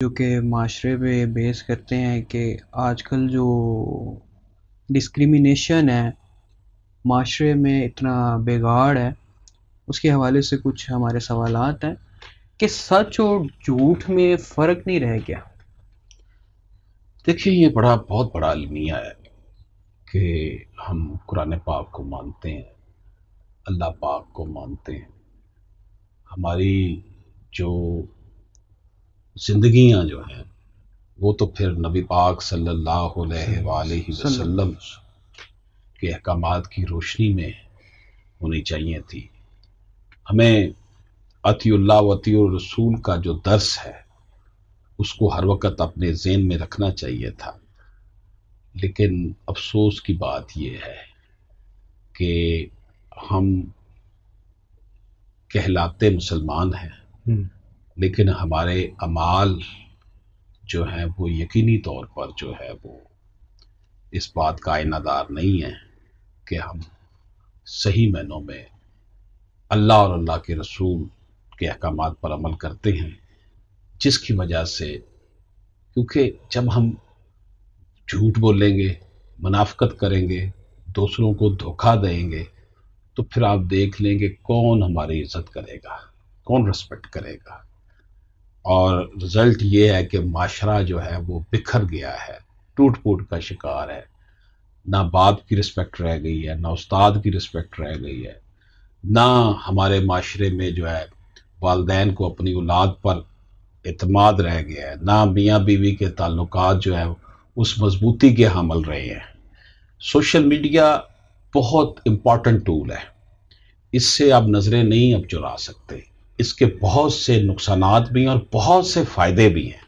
जो कि माशरे पे बेस करते हैं कि आजकल जो डिस्क्रिमिनेशन है माशरे में इतना बिगाड़ है, उसके हवाले से कुछ हमारे सवालात हैं कि सच और झूठ में फ़र्क नहीं रह गया। देखिए, ये बहुत बड़ा अलमिया है कि हम कुरान पाक को मानते हैं, अल्लाह पाक को मानते हैं। हमारी जो ज़िंदगियाँ जो हैं वो तो फिर नबी पाक सल्लल्लाहु अलैहि वसल्लम के अहकामात की रोशनी में होनी चाहिए थी। हमें अतिउल्लाह व अतिउर रसूल का जो दर्स है उसको हर वक़्त अपने ज़हन में रखना चाहिए था। लेकिन अफ़सोस की बात ये है कि हम कहलाते मुसलमान हैं, लेकिन हमारे अमाल जो हैं वो यकीनी तौर पर जो है वो इस बात का आइनादार नहीं है कि हम सही मायनों में अल्लाह और अल्लाह के रसूल के अहकामात पर अमल करते हैं। जिसकी वजह से, क्योंकि जब हम झूठ बोलेंगे, मुनाफ़िक़त करेंगे, दूसरों को धोखा देंगे, तो फिर आप देख लेंगे कौन हमारी इज़्ज़त करेगा, कौन रिस्पेक्ट करेगा। और रिज़ल्ट ये है कि माशरा जो है वो बिखर गया है, टूट-फूट का शिकार है। ना बाप की रिस्पेक्ट रह गई है, ना उस्ताद की रिस्पेक्ट रह गई है, ना हमारे माशरे में जो है वालिदैन को अपनी औलाद पर एतमाद रह गया है, ना मियाँ बीवी के ताल्लुकात जो है उस मजबूती के हामिल रहे हैं। सोशल मीडिया बहुत इम्पॉर्टेंट टूल है, इससे आप नज़रें नहीं अब चुरा सकते। इसके बहुत से नुकसानात भी हैं और बहुत से फ़ायदे भी हैं,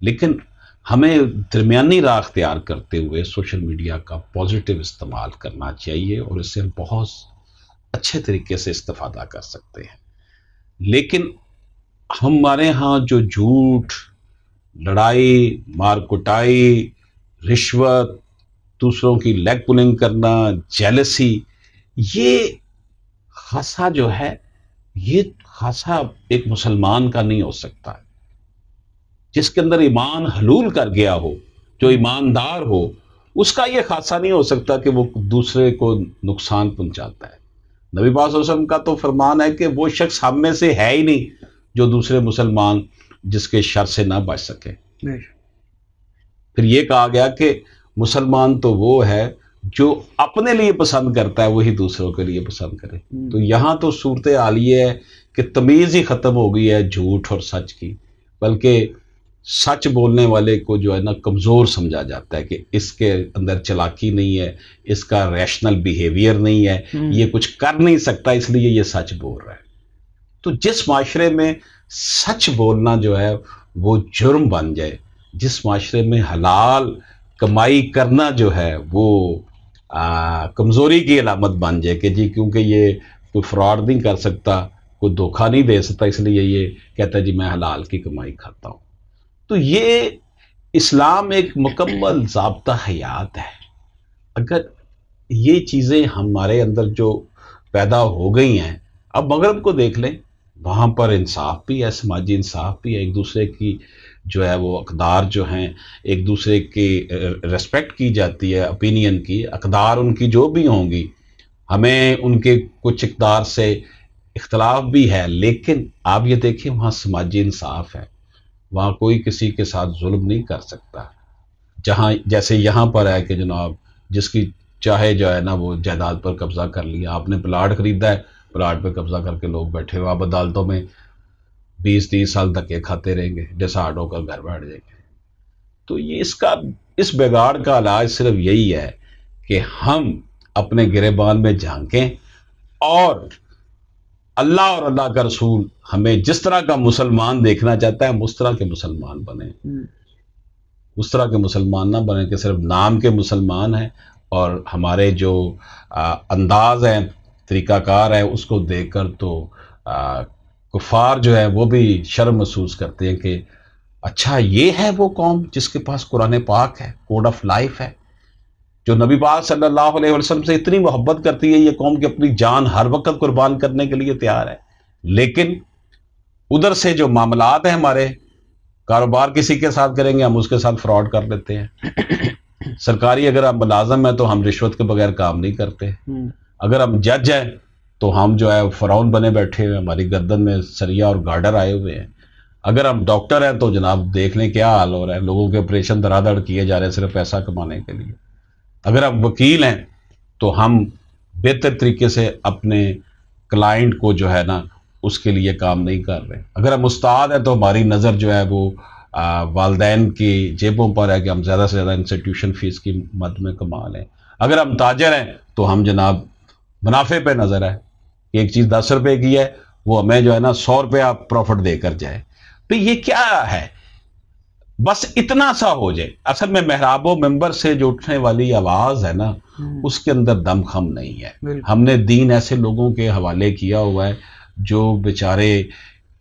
लेकिन हमें दरमियानी राह अख्तियार करते हुए सोशल मीडिया का पॉजिटिव इस्तेमाल करना चाहिए और इससे हम बहुत अच्छे तरीके से इस्तेफादा कर सकते हैं। लेकिन हमारे यहाँ जो झूठ, लड़ाई, मार कुटाई, रिश्वत, दूसरों की लेग पुलिंग करना, जेलसी, ये खासा जो है, ये खासा एक मुसलमान का नहीं हो सकता। जिसके अंदर ईमान हलूल कर गया हो, जो ईमानदार हो, उसका ये खासा नहीं हो सकता कि वो दूसरे को नुकसान पहुंचाता है। नबी पाक सल्लल्लाहु अलैहि वसल्लम का तो फरमान है कि वो शख्स हम में से है ही नहीं जो दूसरे मुसलमान जिसके शर से ना बच सके। फिर ये कहा गया कि मुसलमान तो वो है जो अपने लिए पसंद करता है, वही दूसरों के लिए पसंद करे। तो यहाँ तो सूरत हाल ये है कि तमीज़ ही ख़त्म हो गई है झूठ और सच की, बल्कि सच बोलने वाले को जो है ना कमज़ोर समझा जाता है कि इसके अंदर चालाकी नहीं है, इसका रैशनल बिहेवियर नहीं है, ये कुछ कर नहीं सकता इसलिए ये सच बोल रहा है। तो जिस माशरे में सच बोलना जो है वो जुर्म बन जाए, जिस माशरे में हलाल कमाई करना जो है वो कमज़ोरी की अलामत बन जाए कि जी क्योंकि ये कोई फ्रॉड नहीं कर सकता, कोई धोखा नहीं दे सकता, इसलिए ये कहता है जी मैं हलाल की कमाई खाता हूँ। तो ये इस्लाम एक मुकम्मल ज़ाब्ता हयात है। अगर ये चीज़ें हमारे अंदर जो पैदा हो गई हैं, अब मगरब को देख लें, वहाँ पर इंसाफ भी है, समाजी इंसाफ भी है, एक दूसरे की जो है वो अक़दार जो हैं, एक दूसरे की रिस्पेक्ट की जाती है, ओपिनियन की अक़दार उनकी जो भी होंगी, हमें उनके कुछ इक़दार से इख्तलाफ भी है, लेकिन आप ये देखिए वहाँ समाजी इंसाफ है, वहाँ कोई किसी के साथ जुल्म नहीं कर सकता। जहाँ जैसे यहाँ पर है कि जनाब जिसकी चाहे जो है ना वो जायदाद पर कब्जा कर लिया, आपने प्लाट खरीदा है, प्लाट पर कब्जा करके लोग बैठे हुए, आप अदालतों में 20-30 साल धक्के खाते रहेंगे, डिसाइड होकर घर बैठ जाएंगे। तो ये इस बिगाड़ का इलाज सिर्फ यही है कि हम अपने गिरेबान में झांकें और अल्लाह और अल्लाह का रसूल हमें जिस तरह का मुसलमान देखना चाहता है हम उस तरह के मुसलमान बने, उस तरह के मुसलमान ना बने कि सिर्फ नाम के मुसलमान हैं और हमारे जो अंदाज है, तरीक़ाकार है, उसको देखकर तो कुफ़ार जो है वो भी शर्म महसूस करते हैं कि अच्छा ये है वो कौम जिसके पास कुरान पाक है, कोड ऑफ लाइफ है, जो नबी पाक सल्लल्लाहु अलैहि वसल्लम से इतनी मोहब्बत करती है, ये कौम की अपनी जान हर वक्त कुर्बान करने के लिए तैयार है। लेकिन उधर से जो मामलात हैं हमारे, कारोबार किसी के साथ करेंगे, हम उसके साथ फ्रॉड कर लेते हैं। सरकारी अगर हम मुलाजम हैं तो हम रिश्वत के बगैर काम नहीं करते। अगर हम जज हैं तो हम जो है फ़िरौन बने बैठे हुए, हमारी गर्दन में सरिया और गार्डर आए हुए हैं। अगर हम डॉक्टर हैं तो जनाब देख लें क्या हाल हो रहा है, लोगों के ऑपरेशन धड़ाधड़ किए जा रहे हैं सिर्फ पैसा कमाने के लिए। अगर हम वकील हैं तो हम बेहतर तरीके से अपने क्लाइंट को जो है ना उसके लिए काम नहीं कर रहे। अगर हम उस्ताद हैं तो हमारी नज़र जो है वो वालदैन की जेबों पर है कि हम ज़्यादा से ज़्यादा इंस्टीट्यूशन फ़ीस की मद में कमा लें। अगर हम ताजर हैं तो हम जनाब मुनाफे पे नज़र है कि एक चीज़ 10 रुपए की है, वो हमें जो है ना 100 रुपया प्रॉफिट देकर जाए। तो ये क्या है, बस इतना सा हो जाए। असल में महराबो मेंबर से जो उठने वाली आवाज है ना उसके अंदर दमखम नहीं है। हमने दीन ऐसे लोगों के हवाले किया हुआ है जो बेचारे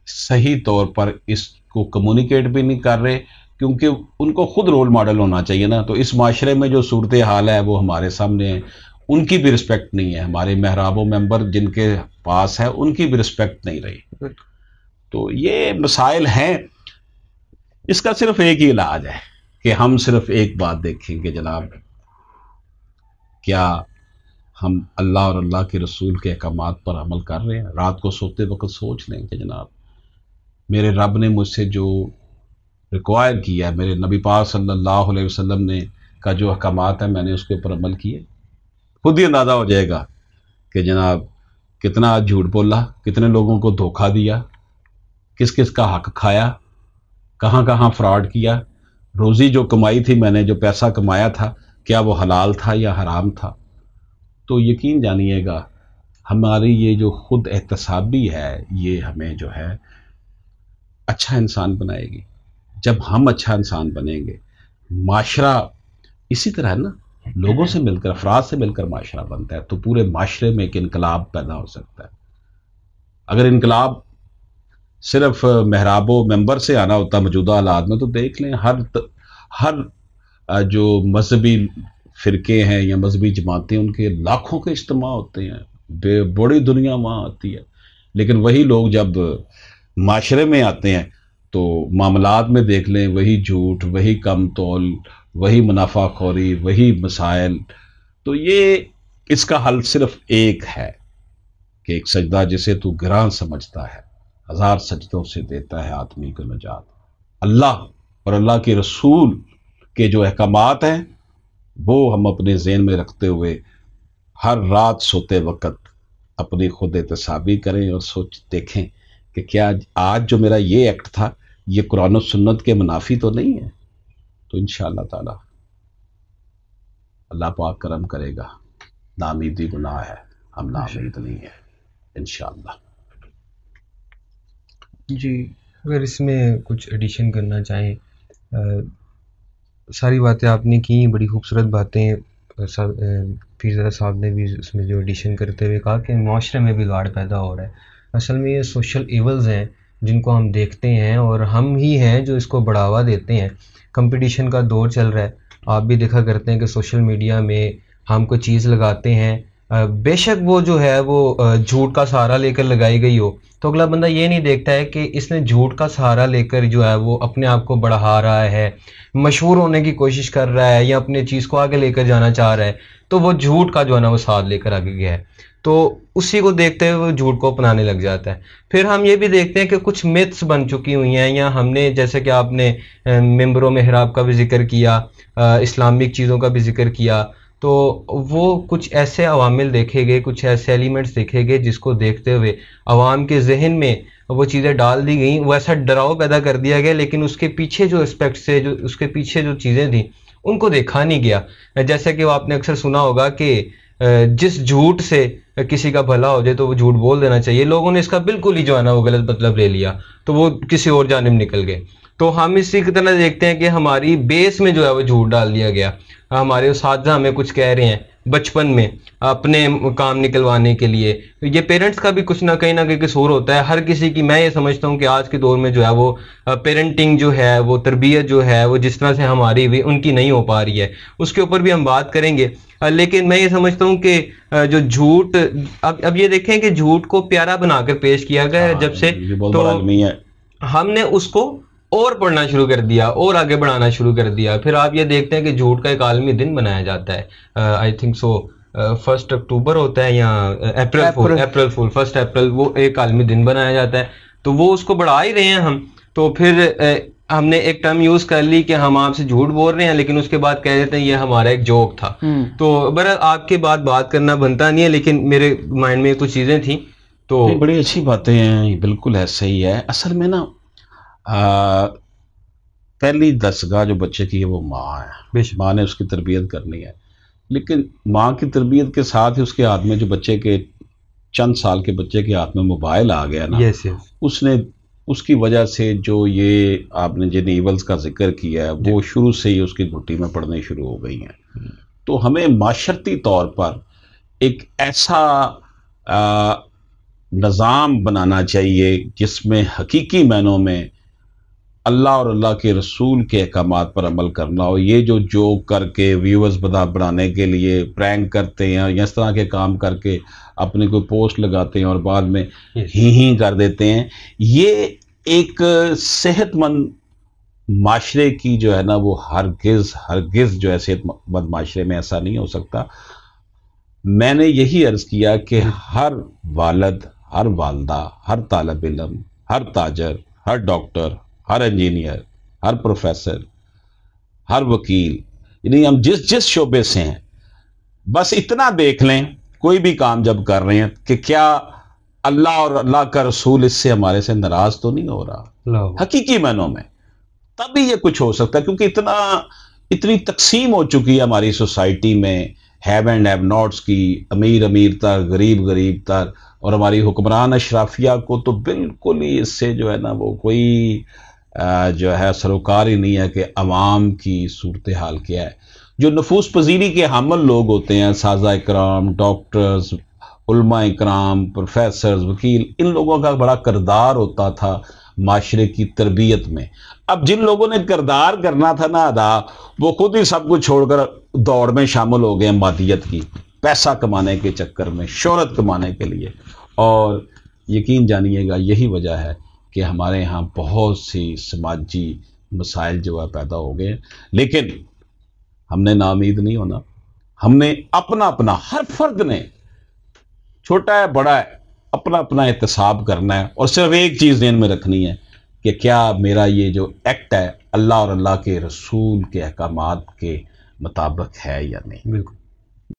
सही तौर पर इसको कम्युनिकेट भी नहीं कर रहे, क्योंकि उनको खुद रोल मॉडल होना चाहिए ना। तो इस माशरे में जो सूरत हाल है वो हमारे सामने है, उनकी भी रिस्पेक्ट नहीं है। हमारे महराबो मेंबर जिनके पास है उनकी भी रिस्पेक्ट नहीं रही। तो ये मसाइल हैं। इसका सिर्फ एक ही इलाज है कि हम सिर्फ एक बात देखें कि जनाब क्या हम अल्लाह और अल्लाह के रसूल के अहकामात पर अमल कर रहे हैं। रात को सोते वक्त सोच लें कि जनाब मेरे रब ने मुझसे जो रिक्वायर किया है, मेरे नबी पाक सल्लल्लाहु अलैहि वसल्लम ने का जो अहकामात है मैंने उसके ऊपर अमल किए। खुद ही अंदाज़ा हो जाएगा कि जनाब कितना झूठ बोला, कितने लोगों को धोखा दिया, किस किस का हक खाया, कहाँ कहाँ फ्रॉड किया, रोज़ी जो कमाई थी मैंने, जो पैसा कमाया था, क्या वो हलाल था या हराम था। तो यकीन जानिएगा हमारी ये जो खुद एहतसाबी है ये हमें जो है अच्छा इंसान बनाएगी। जब हम अच्छा इंसान बनेंगे, माशरा इसी तरह है ना, लोगों से मिलकर, अफराद से मिलकर माशरा बनता है, तो पूरे माशरे में एक इनकलाब पैदा हो सकता है। अगर इनकलाब सिर्फ महराबो मेंबर से आना होता मौजूदा हालात में, तो देख लें हर जो मजहबी फ़िरके हैं या मजहबी जमातें, उनके लाखों के इज्तिमा होते हैं, बड़ी दुनिया वहाँ आती है। लेकिन वही लोग जब माशरे में आते हैं तो मामलात में देख लें वही झूठ, वही कम तौल, वही मुनाफाखोरी, वही मसाइल। तो ये इसका हल सिर्फ एक है कि एक सजदा जिसे तू गिरां समझता है 1000 सजदों से देता है आदमी को नजात। अल्लाह और अल्लाह के रसूल के जो अहकामात हैं वो हम अपने ज़हन में रखते हुए हर रात सोते वक्त अपनी खुद एहतसाबी करें और सोच देखें कि क्या आज जो मेरा ये एक्ट था ये कुरान और सुन्नत के मुनाफी तो नहीं है। तो इंशाअल्लाह ताला अल्लाह पाक करम करेगा। नामीदी गुनाह है, हम नामीद नहीं है इंशाअल्लाह। जी, अगर इसमें कुछ एडिशन करना चाहें, सारी बातें आपने की, बड़ी खूबसूरत बातें। पीरज़ादा साहब ने भी उसमें जो एडिशन करते हुए कहा कि माशरे में बिगाड़ पैदा हो रहा है। असल में ये सोशल एवल्स हैं जिनको हम देखते हैं और हम ही हैं जो इसको बढ़ावा देते हैं। कंपटीशन का दौर चल रहा है, आप भी देखा करते हैं कि सोशल मीडिया में हम कोई चीज़ लगाते हैं, बेशक वो जो है वो झूठ का सहारा लेकर लगाई गई हो, तो अगला बंदा ये नहीं देखता है कि इसने झूठ का सहारा लेकर जो है वो अपने आप को बढ़ा रहा है, मशहूर होने की कोशिश कर रहा है या अपने चीज़ को आगे लेकर जाना चाह रहा है, तो वो झूठ का जो है ना वो साथ लेकर आगे गया है। तो उसी को देखते हुए वो झूठ को अपनाने लग जाता है। फिर हम ये भी देखते हैं कि कुछ मिथ्स बन चुकी हुई हैं, या हमने जैसे कि आपने मिंबरों मेहराब का भी जिक्र किया, इस्लामिक चीज़ों का भी जिक्र किया, तो वो कुछ ऐसे अवामिल देखे गए, कुछ ऐसे एलिमेंट्स देखे गए जिसको देखते हुए आवाम के जहन में वो चीज़ें डाल दी गई, वो ऐसा डराव पैदा कर दिया गया, लेकिन उसके पीछे जो एस्पेक्ट्स थे, जो उसके पीछे जो चीज़ें थी उनको देखा नहीं गया। जैसे कि वो आपने अक्सर सुना होगा कि जिस झूठ से किसी का भला हो जाए तो वो झूठ बोल देना चाहिए। लोगों ने इसका बिल्कुल ही जो है ना वो गलत मतलब ले लिया, तो वो किसी और जानिब निकल गए। तो हम इसी की तरह देखते हैं कि हमारी बेस में जो है वो झूठ डाल दिया गया। हमारे उस्ताद हमें कुछ कह रहे हैं बचपन में अपने काम निकलवाने के लिए, ये पेरेंट्स का भी कुछ ना कहीं कसूर होता है। हर किसी की, मैं ये समझता हूँ कि आज के दौर में जो है वो पेरेंटिंग जो है, वो तरबियत जो है वो जिस तरह से हमारी हुई उनकी नहीं हो पा रही है, उसके ऊपर भी हम बात करेंगे। लेकिन मैं ये समझता हूँ कि जो झूठ, अब ये देखें कि झूठ को प्यारा बनाकर पेश किया गया है जब से, तो हमने उसको और पढ़ना शुरू कर दिया और आगे बढ़ाना शुरू कर दिया। फिर आप ये देखते हैं कि झूठ का एक आलमी दिन बनाया जाता है, आई थिंक सो 1 अक्टूबर होता है या अप्रैल फूल 1 अप्रैल, वो एक आलमी दिन बनाया जाता है। तो वो उसको बढ़ा ही रहे हैं हम। तो फिर हमने एक टर्म यूज कर ली कि हम आपसे झूठ बोल रहे हैं, लेकिन उसके बाद कह देते हैं ये हमारा एक जोक था। तो बहरहाल आपके बात करना बनता नहीं है, लेकिन मेरे माइंड में कुछ चीजें थी। तो बड़ी अच्छी बातें हैं, बिल्कुल ऐसे ही है। असल में ना पहली दस्तगाह जो बच्चे की है वो माँ है। माँ ने उसकी तरबियत करनी है, लेकिन माँ की तरबियत के साथ ही उसके हाथ में जो बच्चे के चंद साल के बच्चे के हाथ में मोबाइल आ गया ना, उसने उसकी वजह से जो ये आपने जिन ईवल्स का जिक्र किया है वो शुरू से ही उसकी घुट्टी में पड़ने शुरू हो गई हैं। तो हमें माशरती तौर पर एक ऐसा निज़ाम बनाना चाहिए जिसमें हकीकी मायनों में अल्लाह और अल्लाह के रसूल के अहकामात पर अमल करना हो। ये जो जोक करके व्यूअर्स बढ़ाने के लिए प्रैंक करते हैं या इस तरह के काम करके अपने कोई पोस्ट लगाते हैं और बाद में ही कर देते हैं, ये एक सेहतमंद माशरे की जो है ना वो हरगिज़ जो है सेहतमंद माशरे में ऐसा नहीं हो सकता। मैंने यही अर्ज़ किया कि हर वालिद, हर वालदा, हर तालिब इल्म, हर ताजर, हर डॉक्टर, हर इंजीनियर, हर प्रोफेसर, हर वकील, यानी हम जिस शोबे से हैं, बस इतना देख लें कोई भी काम जब कर रहे हैं कि क्या अल्लाह और अल्लाह का रसूल इससे हमारे से नाराज तो नहीं हो रहा हकीकी मायनों में, तभी ये कुछ हो सकता है। क्योंकि इतनी तकसीम हो चुकी है हमारी सोसाइटी में, हैव एंड हैव नॉट्स की, अमीर तक, गरीब तक, और हमारी हुक्मरान अशराफिया को तो बिल्कुल ही इससे जो है ना वो कोई जो है सरोकार ही नहीं है कि अवाम की सूरत हाल क्या है। जो नफूस पजीरी के हामिल लोग होते हैं, साजा इकराम, डॉक्टर्स, उलमा इकराम, प्रोफेसर्स, वकील, इन लोगों का बड़ा किरदार होता था माशरे की तरबियत में। अब जिन लोगों ने किरदार करना था ना अदा, वो खुद ही सब कुछ छोड़कर दौड़ में शामिल हो गए मादियत की, पैसा कमाने के चक्कर में, शोहरत कमाने के लिए। और यकीन जानिएगा यही वजह है कि हमारे यहाँ बहुत सी समाजी मसाइल जो है पैदा हो गए। लेकिन हमने नाउमीद नहीं होना, हमने अपना हर फर्द ने, छोटा है बड़ा है, अपना एहतसाब करना है और सिर्फ एक चीज़ ध्यान में रखनी है कि क्या मेरा ये जो एक्ट है अल्लाह और अल्लाह के रसूल के अहकामात के मुताबिक है या नहीं। बिल्कुल।